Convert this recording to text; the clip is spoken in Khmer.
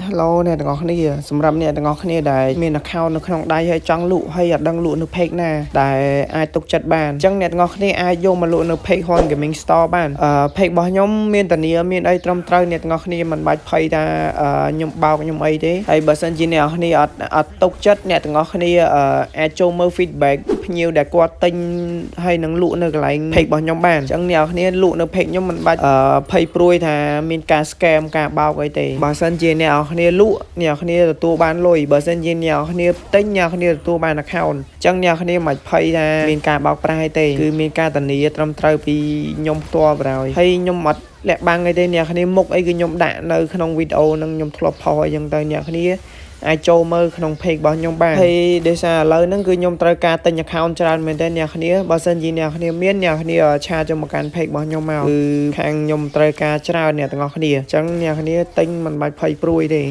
Hello អ្នកទាំងអស់គ្នាសម្រាប់អ្នកទាំងអស់គ្នាដែលមាន account នៅក្នុងដៃហើយចង់លក់ហើយអត់ដឹងលក់នៅ page ណាដែលអាចទុកចិត្តបានអញ្ចឹងអ្នកទាំងអស់គ្នាអាចយកមកលក់នៅ page Horn Gaming Store បាន page របស់ខ្ញុំមានតានាមានអីត្រឹមត្រូវអ្នកទាំងអស់គ្នាមិនបាច់ភ័យថាខ្ញុំបោកខ្ញុំអីទេហើយបើសិនជាអ្នកទាំងអស់គ្នាអត់ទុកចិត្តអ្នកទាំងអស់គ្នាអាចចូលមើល feedback ភ្ញៀវដែលគាត់ទិញហើយនឹងលក់នៅកន្លែង page របស់ខ្ញុំបានអញ្ចឹងអ្នកទាំងអស់គ្នាលក់នៅ page ខ្ញុំមិនបាច់ភ័យព្រួយថាមានការ scam ការបោកអីទេបើសិនជាអ្នកគ្នាលក់អ្នកគ្នាទទួលបានលុយបើសិនជាអ្នកគ្នាទិញអ្នកគ្នាទទួលបាន account អញ្ចឹងអ្នកគ្នាមិនភ័យថាមានការបោកប្រាស់អីទេគឺមានការធានាត្រឹមត្រូវពីខ្ញុំផ្ទាល់បណ្ដោយហើយខ្ញុំអត់លាក់បាំងអីទេអ្នកគ្នាមុខអីគឺខ្ញុំដាក់នៅក្នុងវីដេអូនឹងខ្ញុំធ្លាប់ផុសអីចឹងទៅអ្នកគ្នាអាចចូលមើលក្នុង page របស់ខ្ញុំបានហើយដោយសារឥឡូវហ្នឹងគឺខ្ញុំត្រូវការទិញ account ច្រើនមែនទែនអ្នកគ្នាបើសិនជាអ្នកគ្នាមានអ្នកគ្នាឆាចូលមកកាន់ page របស់ខ្ញុំមកគឺខាងខ្ញុំត្រូវការច្រើនអ្នកទាំងអស់គ្នាអញ្ចឹងអ្នកគ្នាទិញមិនបាច់ភ័យព្រួយទេ